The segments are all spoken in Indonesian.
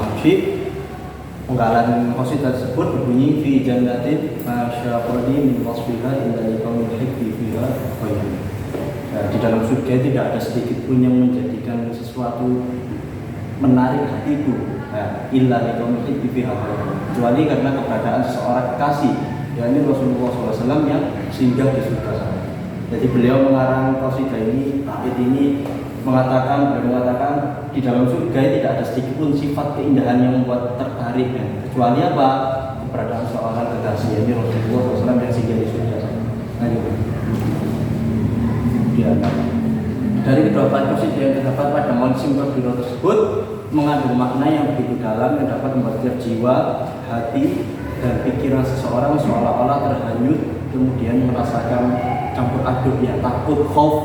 Al-Habsyi. Penggalan qasidah tersebut berbunyi fi jannatin masyaqadi min wasfiha illa liqaumil hikmi fiha khairan. Di dalam surga tidak ada sedikit pun yang menjadikan sesuatu menarik hatiku, illa liqaumil hikmi fiha khairan, kecuali karena keberadaan seseorang kekasih, yakni Rasulullah SAW yang singgah di surga sana. Jadi beliau mengarang qasidah ini, bait ini mengatakan di dalam surga tidak ada sedikit pun sifat keindahan yang membuat tertarik, kecuali apa? Keberadaan seorang kekasih, yakni Rasulullah SAW yang singgah di surga sana. Kemudian dari kedua qasidah yang terdapat pada Mausim Tadbiro tersebut mengandung makna yang begitu dalam yang dapat membuat jiwa, hati, dan pikiran seseorang seolah-olah terhanyut, kemudian merasakan campur aduk takut, khauf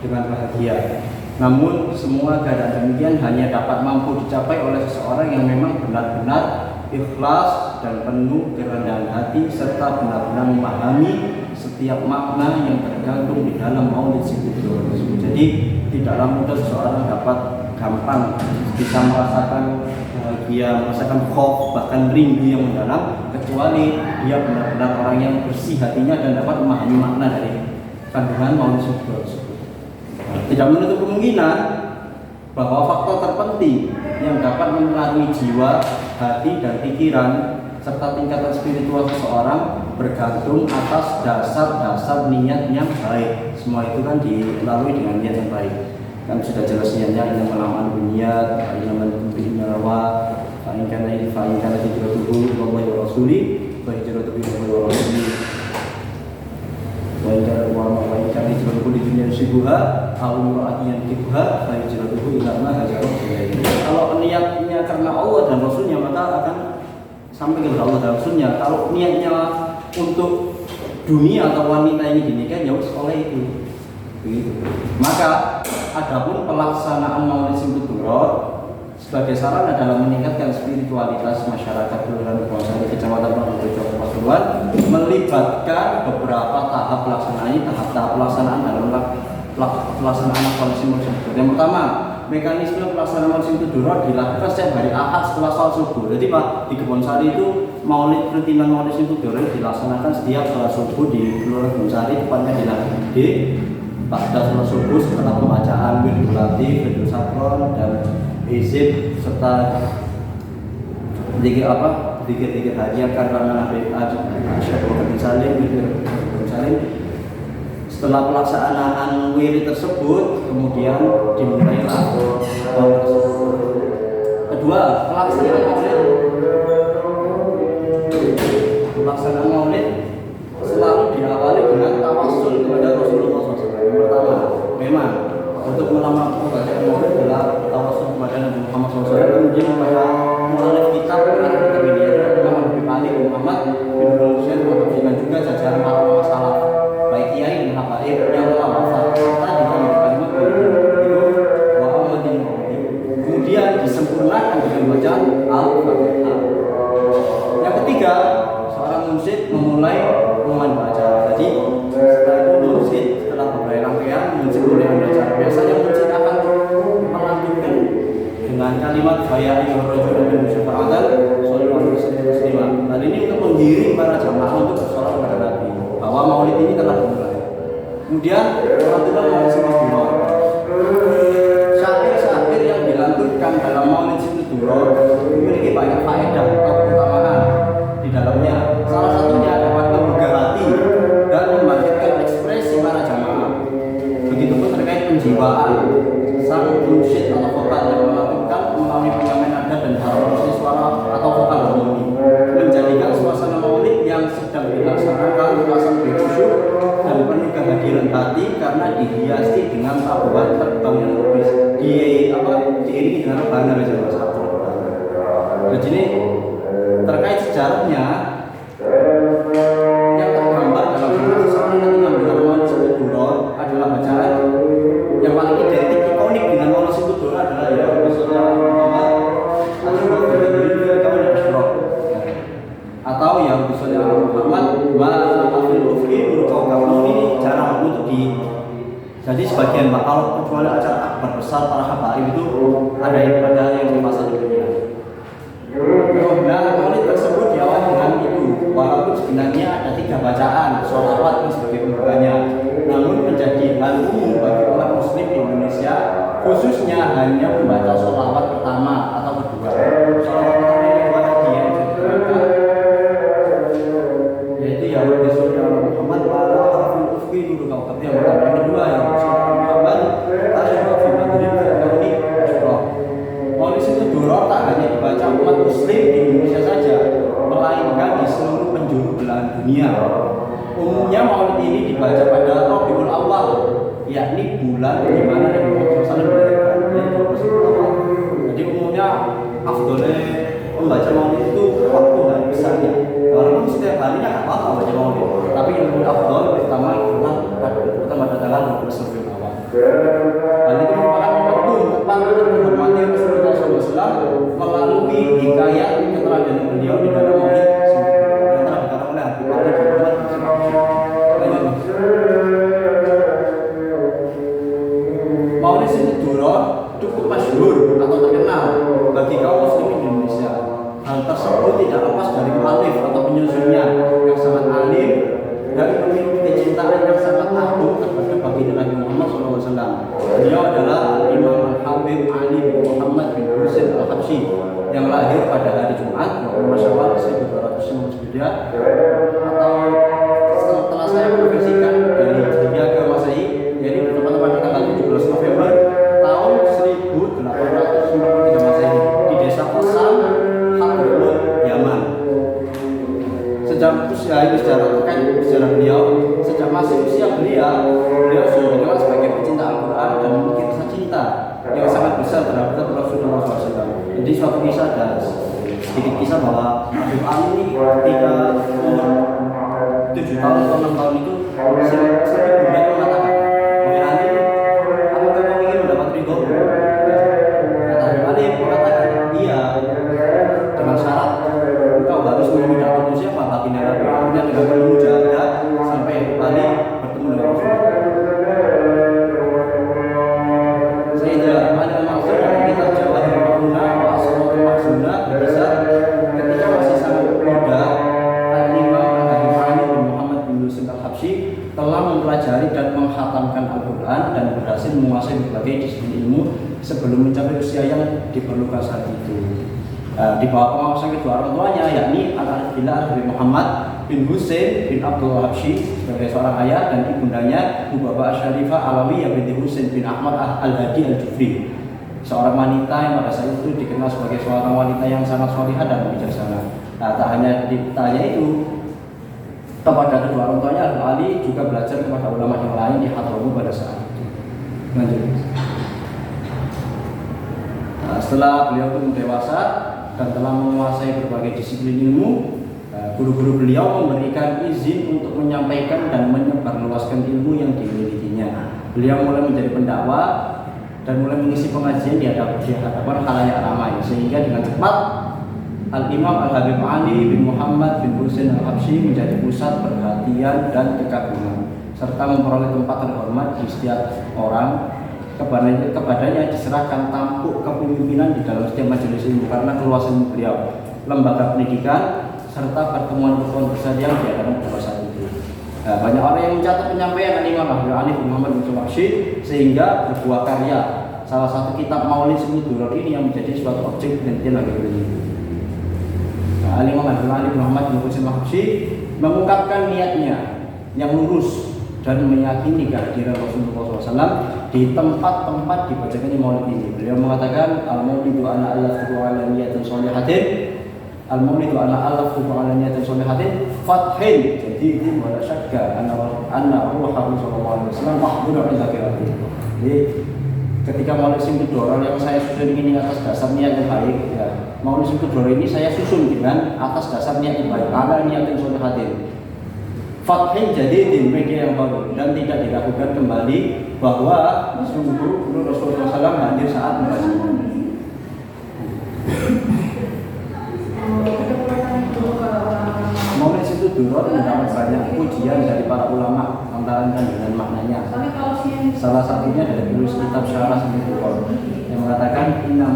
dengan bahagia. Namun semua keadaan demikian hanya dapat mampu dicapai oleh seseorang yang memang benar-benar ikhlas dan penuh kerendahan hati serta benar-benar memahami setiap makna yang tergantung di dalam Maulid Singkuduro tersebut. Jadi tidaklah mudah seseorang dapat gampang bisa merasakan bahagia, merasakan khauf, bahkan rindu yang mendalam, kecuali dia benar-benar orang yang bersih hatinya dan dapat memahami makna dari kandungan Maulid Singkuduro tersebut. Tidak menutup kemungkinan bahwa faktor terpenting yang dapat mempengaruhi jiwa, hati, dan pikiran serta tingkatan spiritual seseorang bergantung atas dasar-dasar niat yang baik. Semua itu kan dilalui dengan niat yang baik. Kan sudah jelas niatnya yang melawan niat, yang menentukan nyawa, fa'inkan hijratuhu wa rasuli, wa hijratuhu wa rasuli. Wa inkan hijratuhu li dunya yusibuha aw imra'atin yankihuha fa hijratuhu ila ma hajara ilaihi. Kalau niatnya karena Allah dan Rasulnya maka akan sampai kepada Allah dan Rasulnya. Kalau niatnya untuk dunia atau wanita ini dinikahi, ya oleh itu. Begitu. Maka adapun pelaksanaan Maulid Singkuduro sebagai sarana dalam meningkatkan spiritualitas masyarakat Kelurahan Bangsa di Kecamatan Pasuruan Pasuruan melibatkan beberapa tahap pelaksanaan. Tahap-tahap pelaksanaan dalam pelaksanaan Maulid Singkuduro. Yang pertama, mekanisme pelaksanaan Maulid Singkuduro dilakukan setiap hari Ahad setelah sholat subuh. Jadi Pak, di Kebonsari itu rutinan Maulid Singkuduro dilaksanakan setiap sholat subuh di Kelurahan Bonsari, tepatnya di Lagi Gede. Pada sholat subuh setelah pembacaan wirdul latif, wirdul sakron, dan izin serta dikir hadiah karena Nabi Syekh Salim. Setelah pelaksanaan wirid tersebut, kemudian dimulailah kedua pelaksanaan Maulid selalu diawali dengan tawassul kepada Rasulullah SAW. Yang pertama, memang untuk melamar pembacaan Maulid adalah tawassul kepada Nabi Muhammad SAW. Kemudian kepada mu'alif kitab ini adalah Imam Habib Ali Muhammad bin Husain dan juga jajaran para ulama salaf, baik kiai dan habaib yang telah wafat serta juga kalimat itu wa Muhammadin. Kemudian disempurnakan dengan bacaan Al-Fatihah. Yang ketiga, seorang munsyid memulai membaca. Jadi setelah itu munsyid setelah beberapa rangkaian munsyid mulai membaca. Biasanya munsyid akan melanjutkan dengan kalimat ya ayyuhar rajul min syafa'atan sallallahu alaihi wasallam. Dan ini untuk menggiring para jamaah untuk bersolat kepada Nabi bahwa Maulid ini telah dimulai. Kemudian lantunan Maulid Singkuduro. Syair-syair yang dilantunkan dalam Maulid Singkuduro memiliki banyak faedah atau keutamaan di dalamnya. Salah satunya dapat menggugah hati dan membangkitkan ekspresi para jamaah. Begitupun terkait penjiwaan sang munsyid atau vokal yang melakukan melalui pengamen nada dan harmoni suara atau vokal harmoni, menjadikan suasana Maulid yang sedang dilaksanakan terasa lebih khusyuk dan penuh kehadiran hati karena dihiasi dengan tabuhan terbang yang lebih diiringi dengan rebana salah satu. Jadi ini terkait sejarahnya yang tergambar dalam seseorang yang mengambil Maulid Singkuduro adalah bacaan yang paling identik ikonik dengan Maulid Singkuduro adalah ya Rasulullah Muhammad atau ya Rasulullah Muhammad wa afil ufki berkau ini jarang untuk jadi sebagian kalau kecuali acara akbar besar para habaib itu ada yang dipasang di dunia. dunia. Umumnya maulid ini dibaca pada Rabiul Awal, yakni bulan di mana Nabi Muhammad SAW dilahirkan, yaitu Rabiul Awal. Jadi umumnya afdolnya membaca maulid itu waktu hari besarnya. Walaupun setiap harinya nggak apa-apa baca maulid, tapi yang lebih afdol pertama adalah pada tanggal 12 Rabiul Awal. Hal itu merupakan momentum tepat untuk menghormati Rasulullah SAW melalui hikayat keteladanan beliau di dalam maulid yang telah dikatakan oleh Habib Ali bin Muhammad. Maulid Situduro cukup masyhur atau terkenal bagi kaum muslimin di Indonesia. Hal tersebut tidak lepas dari mu'allif atau penyusunnya yang sangat alim dan memiliki kecintaan yang sangat agung terhadap baginda Nabi Muhammad SAW. Beliau adalah Imam Habib Ali bin Muhammad bin Husain Al-Habsyi yang lahir pada hari Jumat 20 Syawal 1259 atau setelah saya menversikan dari Hijriah ke Masehi, jadi bertepatan pada tanggal 17 November tahun 1853 Masehi di desa Qasam, Hadramut, Yaman. Sejak usia ini sejarah beliau, sejak masih usia beliau sudah dikenal sebagai pecinta Al-Quran dan memiliki rasa cinta yang sangat besar terhadap Rasulullah SAW. Jadi suatu kisah ada sedikit kisah bahwa Habib Ali ini ketika umur 7 tahun atau 6 tahun itu sampai bunda mengatakan, "Wahai Ali, apakah kau ingin mendapat ridho?" Kata Habib Ali mengatakan, "Iya, dengan syarat engkau harus memuja siapa baginda Nabi." Akhirnya dengan memuja sampai Habib Ali bertemu dengan Rasulullah. Sehingga ada maksud dari kitab Jawahir Ma'unah wa Asmaul Mahzunah bisa ketika masih sangat muda, Al-Imam Habib Ali bin Muhammad bin Husain Al-Habsyi telah mempelajari dan menghatamkan Al-Quran dan berhasil menguasai berbagai disiplin ilmu sebelum mencapai usia yang diperlukan saat itu. Di bawah pengawasan kedua orang tuanya, yakni Al-Arif Billah bin Muhammad bin Husain bin Abdul Habsyi sebagai seorang ayah dan ibundanya Bu Baba Syarifah Alawiyah binti Husain bin Ahmad Al-Hadi Al-Jufri, seorang wanita yang pada saat itu dikenal sebagai seorang wanita yang sangat solihah dan bijaksana. Tak hanya itu, kepada kedua orang tuanya, Habib Ali juga belajar kepada ulama yang lain di Hadramut pada saat itu. Lanjut. Setelah beliau pun dewasa dan telah menguasai berbagai disiplin ilmu, guru-guru beliau memberikan izin untuk menyampaikan dan menyebarluaskan ilmu yang dimilikinya. Beliau mulai menjadi pendakwah dan mulai mengisi pengajian di hadapan khalayak ramai, sehingga dengan cepat Al-Imam Al-Habib Ali bin Muhammad bin Husain Al-Habsyi menjadi pusat perhatian dan kekaguman, serta memperoleh tempat terhormat di setiap orang. Kepadanya diserahkan tampuk kepemimpinan di dalam setiap majelis ilmu karena keluasan beliau, lembaga pendidikan, serta pertemuan-pertemuan besar yang diadakan pada saat itu. Banyak orang yang mencatat penyampaian Al-Imam Habib Ali bin Muhammad bin Husain Al-Habsyi sehingga berbuah karya. Salah satu kitab Maulid Situduro ini yang menjadi suatu objek penelitian Habib Ali. Al-Imam Habib Ali bin Muhammad bin Husain Al-Habsyi mengungkapkan niatnya yang lurus dan meyakini kehadiran Rasulullah SAW di tempat-tempat dibacakannya maulid ini. Beliau mengatakan, Al-Maulidu ana alaftu ala niyatin sholihatin, Al-Maulidu ana alaftu ala niyatin sholihatin fathin. Jadi itu wala syakka anna ruhahu sallallahu alaihi wasallam mahdura ila kirati. Jadi ketika maulid Situduro yang saya susun ini atas dasar niat yang baik, ya, maulid Situduro ini saya susun dengan atas dasar niat yang baik, ala niyatin sholihatin. Fathin jadi tim media yang baru dan tidak diragukan kembali bahwa sungguh Rasulullah SAW hadir saat membaca. Maulid Situduro mendapat banyak pujian dari para ulama lantaran dengan maknanya. Salah satunya dari tulis kitab Syarah Situduro yang mengatakan inna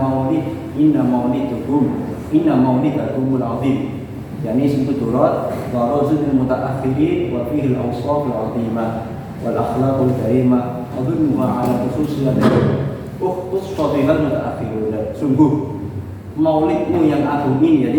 maulidakumul azim. Yani Situduro wa razul mutaakhirin wa fihi al-awsaf al-azimah wal akhlaqul karimah wa dhunnuha ala khususiyat ukhtus fadhilal mutaakhirun. Sungguh maulidmu yang agung ini, jadi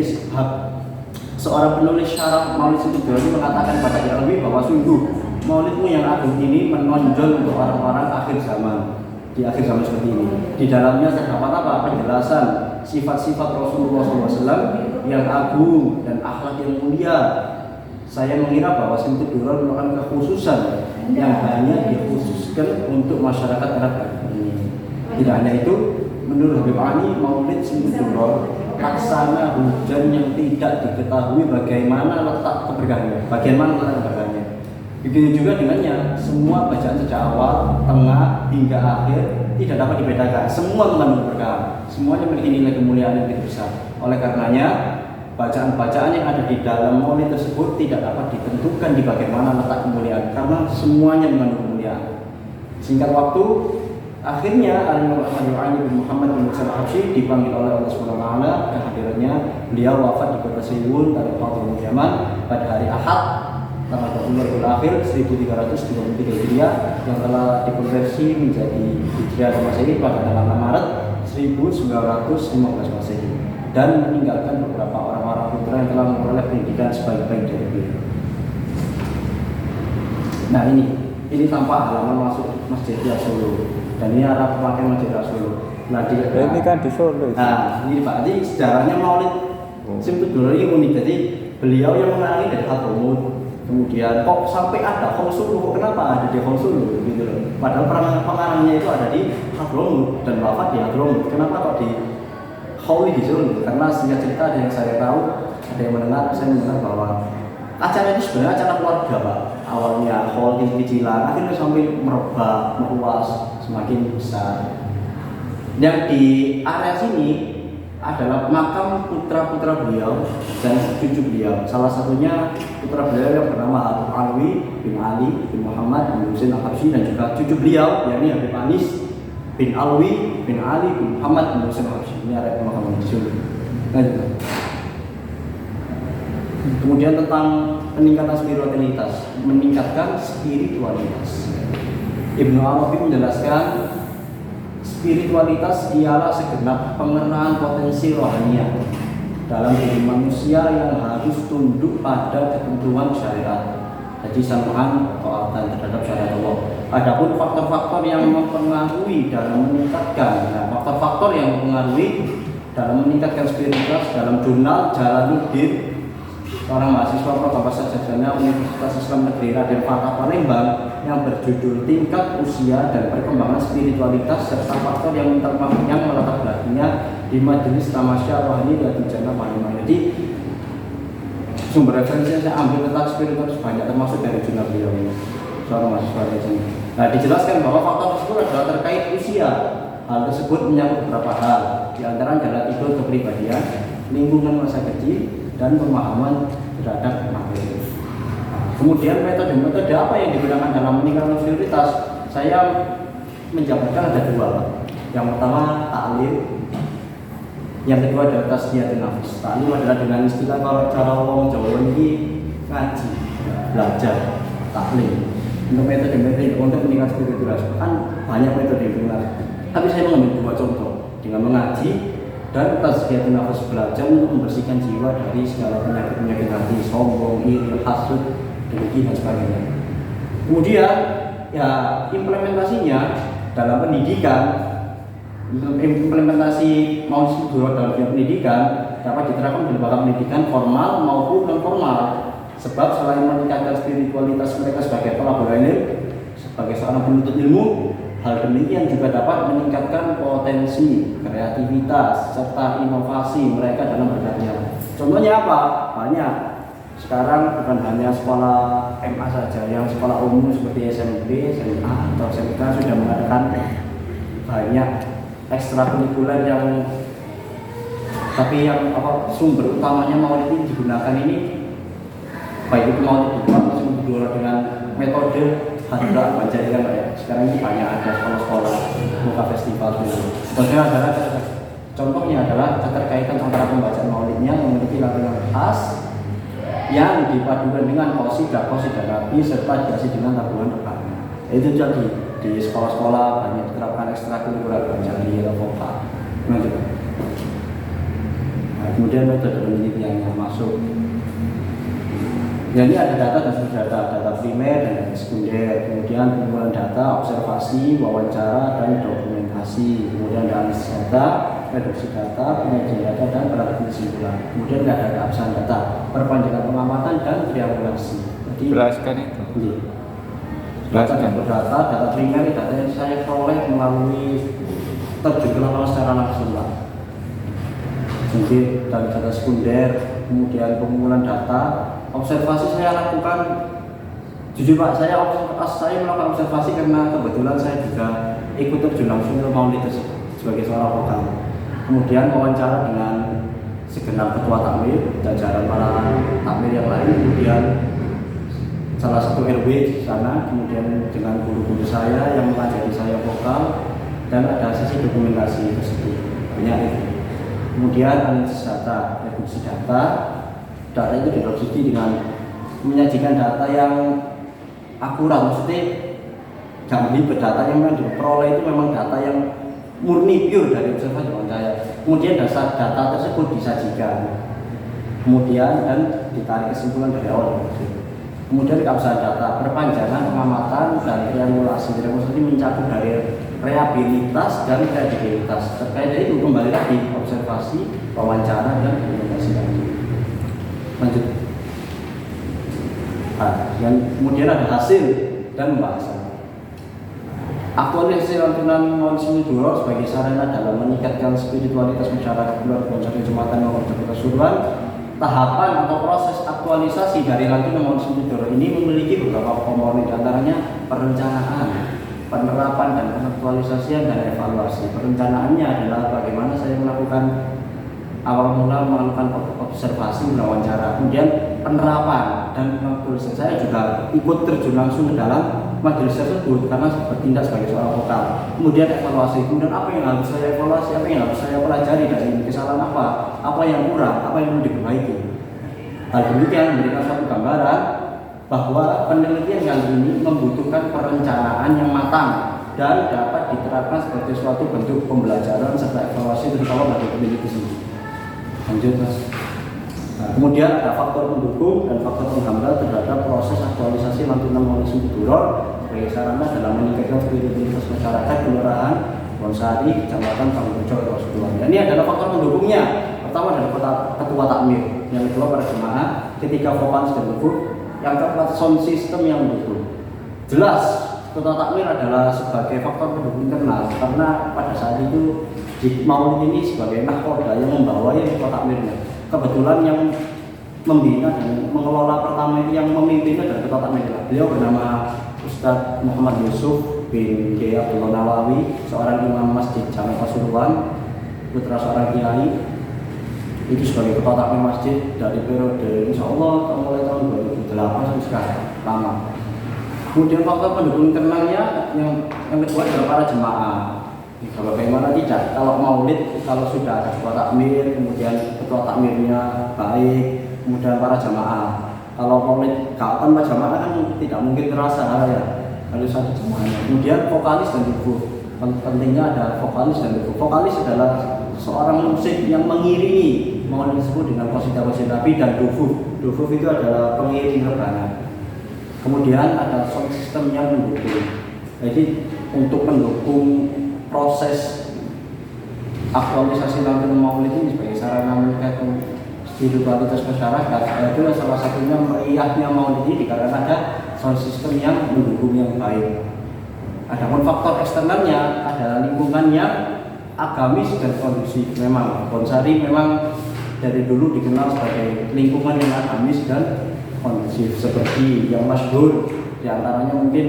seorang penulis syarah Maulid Situduro ini mengatakan pada Al-Albani bahwa sungguh maulidmu yang agung ini menonjol untuk orang-orang akhir zaman, di akhir zaman seperti ini. Di dalamnya terdapat apa? Penjelasan sifat-sifat Rasulullah SAW yang agung dan akhlak yang mulia, Saya mengira bahwa Simtud Duror merupakan kekhususan yang hanya dikhususkan untuk masyarakat Arab ini. Tidak hanya itu, menurut Habib Ali, Maulid Simtud Duror laksana hujan yang tidak diketahui bagaimana letak keberkahannya. Begitu juga dengannya, semua bacaan sejak awal, tengah, hingga akhir tidak dapat dibedakan. Semua mengandung keberkahan, semuanya memiliki nilai kemuliaan yang begitu besar. Oleh karenanya, bacaan-bacaan yang ada di dalam maulid tersebut tidak dapat ditentukan di bagaimana letak kemuliaan, karena semuanya mengandung kemuliaan. Singkat waktu, akhirnya Ali bin Muhammad bin Musa al-Habsyi dipanggil oleh Allah Subhanahu wa taala kehadirannya. Beliau wafat di kota Siyun dari Hadramut Yaman pada hari Ahad tanggal 20 Rabiul Akhir 1323 Hijriah yang telah dikonversi menjadi Hijriah Masehi pada tanggal 6 Maret 1915 Masehi, dan meninggalkan beberapa orang-orang putra yang telah memperoleh pendidikan sebaik-baik dari beliau. Nah, ini tampak halaman masuk Masjid Solo, dan ini arah pemakaian Masjid Solo. Nah, ini kan di Solo. Nah, ini Pak, jadi sejarahnya Maulid Simtud Duror ini unik. Jadi beliau yang mengenali dari Hadramut, kemudian kok sampai ada Solo, kenapa ada di Solo gitu loh. Padahal pengarangnya itu ada di Hadramut dan wafat di Hadramut. Kenapa kok di Hauli di Solo? Karena singkat cerita ada yang saya tahu, ada yang mendengar, saya mendengar bahwa acara itu sebenarnya acara keluarga Pak. Awalnya Hauli kecilan, akhirnya sampai merebak, meluas, semakin besar. Yang di area sini adalah makam putra-putra beliau dan cucu beliau. Salah satunya putra beliau yang bernama Alwi bin Ali bin Muhammad bin Husain al-Habsyi, dan juga cucu beliau yakni Habib Anis bin Alwi bin Ali bin Muhammad bin Husain al-Habsyi. Ini area pemakaman di Solo. Kemudian tentang meningkatkan spiritualitas. Ibnu Arabi menjelaskan, spiritualitas ialah segenap pengerahan potensi rohaniah dalam diri manusia yang harus tunduk pada ketentuan syariat. Jadi sam'an taatan terhadap syariat Allah. Adapun faktor-faktor yang mempengaruhi dalam meningkatkan, faktor-faktor yang mempengaruhi dalam meningkatkan spiritualitas dalam jurnal Jalaluddin, seorang mahasiswa program bahasa sarjana Universitas Islam Negeri Raden Fatah Palembang, yang berjudul Tingkat Usia dan Perkembangan Spiritualitas serta Faktor yang meletak belakangnya di Majelis Tamasya Rohani dan Jannah Palembang. Jadi sumber referensi yang saya ambil tentang spiritualitas banyak, termasuk dari jurnal beliau ini, seorang mahasiswa di sini. Nah, dijelaskan bahwa faktor tersebut adalah terkait usia. Hal tersebut menyangkut beberapa hal, di antara adalah tipe kepribadian, lingkungan masa kecil, dan pemahaman terhadap materi. Kemudian metode-metode apa yang digunakan dalam meningkatkan spiritualitas? Saya menjabarkan ada dua. Yang pertama taklim, yang kedua adalah tasdiyatun nafs. Taklim adalah dengan istilah kalau cara wong Jawa ini ngaji, belajar, taklim. Untuk metode-metode untuk meningkatkan spiritualitas kan banyak metode yang digunakan. Tapi saya mengambil dua contoh dengan mengaji dan tasdiyatun nafs, belajar untuk membersihkan jiwa dari segala penyakit-penyakit hati, sombong, iri, hasud, dengki dan sebagainya. Kemudian ya implementasinya dalam pendidikan, implementasi Maulid Simtud Duror dalam pendidikan dapat diterapkan di lembaga pendidikan formal maupun non formal. Sebab selain meningkatkan spiritualitas mereka sebagai pelabur ilmu, sebagai seorang penuntut ilmu, hal demikian juga dapat meningkatkan potensi, kreativitas, serta inovasi mereka dalam berkarya. Contohnya apa? Banyak. Sekarang bukan hanya sekolah MA saja, yang sekolah umum seperti SMP, SMA, atau SMK sudah mengadakan banyak ekstrakurikuler yang sumber utamanya Maulid ini digunakan ini, baik itu Maulid Duror dengan metode Hadra Banjaringan Pak ya. Sekarang ini banyak ada sekolah-sekolah buka festival dulu. Contohnya adalah keterkaitan antara pembacaan maulidnya yang memiliki latar khas yang dipadukan dengan qasidah Nabi serta diisi dengan tabungan rekannya. Itu jadi di sekolah-sekolah banyak diterapkan ekstrakurikuler Banjari atau vokal. Nah, kemudian metode penelitian yang masuk. Ya, ini ada data dan data primer dan data sekunder, kemudian pengumpulan data, observasi, wawancara, dan dokumentasi, kemudian analisis data, reduksi data, penyajian data, dan terhadap kesimpulan. Kemudian nggak ada keabsahan data, perpanjangan pengamatan dan triangulasi. Jadi jelaskan itu. Iya. Data primer, data yang saya peroleh melalui terjun ke lapangan secara langsung Pak. Mungkin dari data sekunder, kemudian pengumpulan data, observasi saya lakukan. Jujur Pak, saya melakukan observasi karena kebetulan saya juga ikut terjun langsung ke maulid tersebut sebagai seorang vokal. Kemudian wawancara dengan segenap ketua takmir, jajaran para takmir yang lain, kemudian salah satu RW di sana, kemudian dengan guru-guru saya yang mengajari saya vokal, dan ada sisi dokumentasi tersebut. Banyak itu. Kemudian analisis data, reduksi data itu diproduksi dengan menyajikan data yang akurat, maksudnya jangan ribet, data yang memang diperoleh itu memang data yang murni pure dari observasi saya. Kemudian dasar data tersebut disajikan, kemudian dan ditarik kesimpulan dari awal. Kemudian keabsahan data, perpanjangan, pengamatan, dan triangulasi. Triangulasi mencakup dari reliabilitas dan kredibilitas. Terkait dari itu kembali lagi observasi, wawancara, dan dokumentasi lagi. Lanjut. Dan kemudian ada hasil dan pembahasan. Aktualisasi lantunan Monsinyur Duro sebagai sarana dalam meningkatkan spiritualitas masyarakat keluarga dan jumatan nomor keseluruhan. Tahapan atau proses aktualisasi dari lantunan Monsinyur Duro ini memiliki beberapa komponen, antaranya perencanaan, penerapan dan aktualisasian dan evaluasi. Perencanaannya adalah bagaimana saya melakukan awal mula melakukan observasi, wawancara, kemudian penerapan dan aktualisasi. Saya juga ikut terjun langsung ke dalam majelis tersebut karena bertindak sebagai seorang vokal. Kemudian evaluasi, kemudian apa yang harus saya evaluasi, apa yang harus saya pelajari dari kesalahan apa yang kurang, apa yang perlu diperbaiki. Hal demikian memberikan suatu gambaran bahwa penelitian kali ini membutuhkan perencanaan yang matang dan dapat diterapkan sebagai suatu bentuk pembelajaran serta evaluasi terutama bagi peneliti sendiri. Lanjut Mas. Nah, kemudian ada faktor pendukung dan faktor penghambat terhadap proses aktualisasi lantunan Monsinyur Duro sebagai sarana dalam meningkatkan spiritualitas masyarakat kelurahan Bonsari, Kecamatan Pangurjo, Rasulullah. Dan ini adalah faktor pendukungnya. Pertama adalah ketua takmir, yang kedua para jemaah, ketiga vokalis dan guru, yang keempat sound system yang mendukung. Jelas ketua takmir adalah sebagai faktor pendukung internal karena pada saat itu di maulid ini sebagai nahkoda yang membawai ketua takmirnya. Kebetulan yang membina dan mengelola pertama itu yang memimpinnya adalah ketua takmir. Beliau bernama Ustadz Muhammad Yusuf bin Kiai Abdullah Nawawi, seorang imam masjid Jami Pasuruan, putra seorang kiai. Itu sebagai ketua takmir masjid dari periode insya Allah mulai tahun 2008 sampai sekarang, lama. Kemudian faktor pendukung internalnya yang kedua adalah para jemaah. Kalau bagaimana tidak, kalau maulid, kalau sudah ada ketua takmir, kemudian ketua takmirnya baik, kemudian para jamaah. Kalau maulid kapan jamaah kan tidak mungkin terasa ya, harus ada jamaahnya. Kemudian vokalis dan guru, pentingnya ada vokalis dan guru. Vokalis adalah seorang musik yang mengiringi maulid tersebut dengan qasidah-qasidah Nabi, dan dufuf itu adalah pengiring rebana. Kemudian ada sound system yang mendukung. Jadi untuk mendukung proses aktualisasi lantunan maulid ini sebagai sarana meningkatkan spiritualitas masyarakat, itu salah satunya meriahnya maulid ini karena ada sound system yang mendukung yang baik. Adapun faktor eksternalnya adalah lingkungan yang agamis dan kondusif. Memang Bonsari memang dari dulu dikenal sebagai lingkungan yang agamis dan kondusif, seperti yang masyhur diantaranya mungkin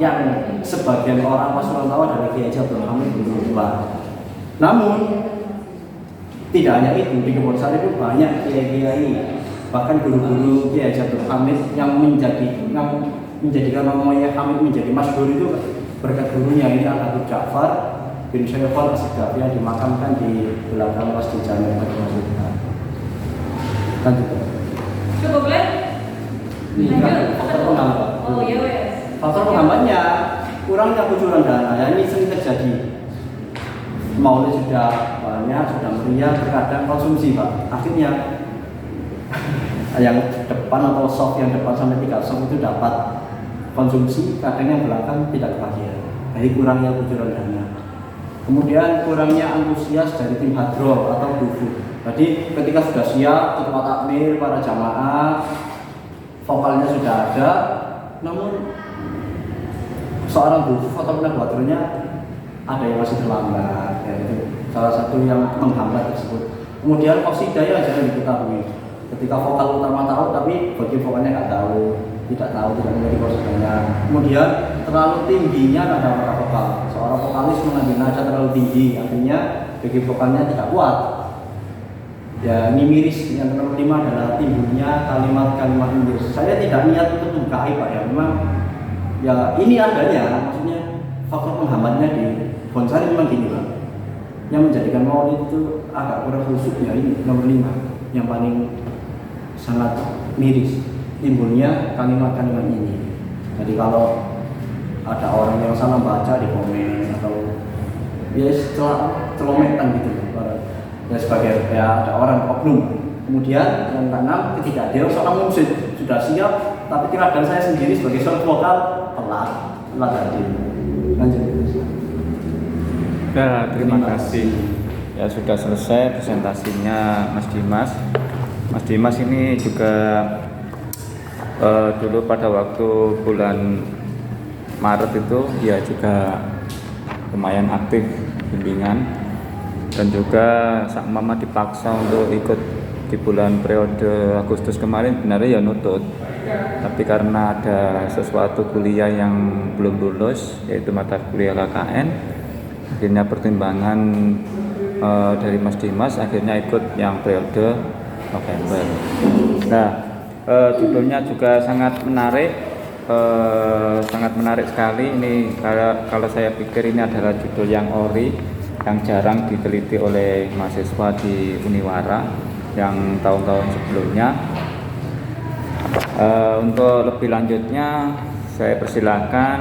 yang sebagian orang Pasuruan tahu adalah Kiai Haji Abdul Hamid bin Tua. Namun tidak hanya itu, di Kebonsari itu banyak kiai-kiai, bahkan guru-guru Kiai Haji Abdul Hamid yang menjadikan namanya Hamid menjadi masyhur itu berkat gurunya. Ini Al-Habib Ja'far bin Syaifal As-Segaf yang dimakamkan di belakang Masjid Jami Al-Rasulullah. Lanjut. Coba boleh? Faktor penghambat. Oh iya wes. Faktor penghambatnya kurangnya kucuran dana. Ya, ini sering terjadi. Maulid sudah banyak, sudah meriah, terkadang konsumsi Pak. Akhirnya yang depan atau soft yang depan sampai 3 soft itu dapat konsumsi, kadang yang belakang tidak kebagian. Jadi kurangnya kucuran dana. Kemudian kurangnya antusias dari tim hadroh atau dufu. Jadi ketika sudah siap ketua takmir, para jamaah, vokalnya sudah ada, namun seorang dufu atau hadrohnya ada yang masih terlambat, ya, itu salah satu yang menghambat tersebut. Kemudian qasidah ya jangan diketahui. Ketika vokal utama tahu, tapi bagian vokalnya nggak tahu, tidak mengerti qasidahnya. Kemudian terlalu tingginya nada vokal. Seorang vokalis mengambil nada terlalu tinggi, artinya bagian vokalnya tidak kuat. Ya, ini miris. Yang nomor 5 adalah timbulnya kalimat-kalimat miris. Saya tidak niat untuk membuka aib, Pak, ya. Memang ya ini adanya, maksudnya faktor penghambatnya di bonsai memang gini, Pak. Yang menjadikan maulid itu agak kurang khusyuk, ya ini nomor 5 yang paling sangat miris, timbulnya kalimat-kalimat ini. Jadi kalau ada orang yang salah baca di komen atau ya setelah celometan gitu dan sebagai ya ada orang oknum. Kemudian yang keenam, ketidakadilan seorang musik sudah siap tapi tiradan saya sendiri sebagai seorang vokal telat hadir. Lanjut. Ya, terima kasih. Ya sudah selesai presentasinya Mas Dimas. Mas Dimas ini juga dulu pada waktu bulan Maret itu ya juga lumayan aktif bimbingan, dan juga Sak Mama dipaksa untuk ikut di bulan periode Agustus kemarin, sebenarnya ya nutut, tapi karena ada sesuatu kuliah yang belum lulus, yaitu mata kuliah KKN, akhirnya pertimbangan dari Mas Dimas akhirnya ikut yang periode November. Nah, judulnya juga sangat menarik sekali. Ini kalau saya pikir ini adalah judul yang ori, yang jarang diteliti oleh mahasiswa di Uniwara yang tahun-tahun sebelumnya. Untuk lebih lanjutnya saya persilakan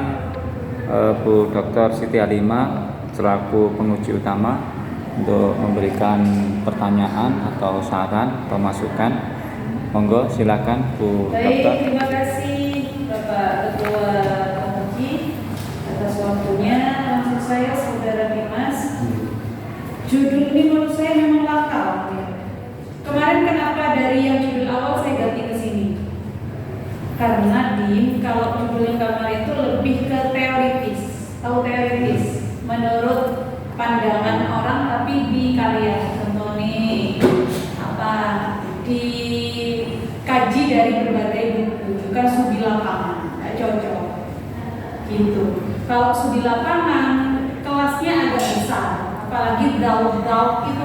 Bu Dr. Siti Halimah selaku penguji utama untuk memberikan pertanyaan atau saran atau masukan. Monggo silakan Bu Baik, Dr. terima kasih Bapak Ketua Penguji atas waktunya. Maksud saya Saudara Dimas, judul ini menurut saya memang langka, ya. Kemarin kenapa dari yang judul awal saya ganti ke sini? Karena kalau judul yang kemarin itu lebih ke teoritis, teoritis menurut pandangan orang, tapi di karya contoh nih dikaji dari berbagai buku, bukan studi lapangan, nggak cocok gitu. Kalau studi lapangan kelasnya agak besar, apalagi daud itu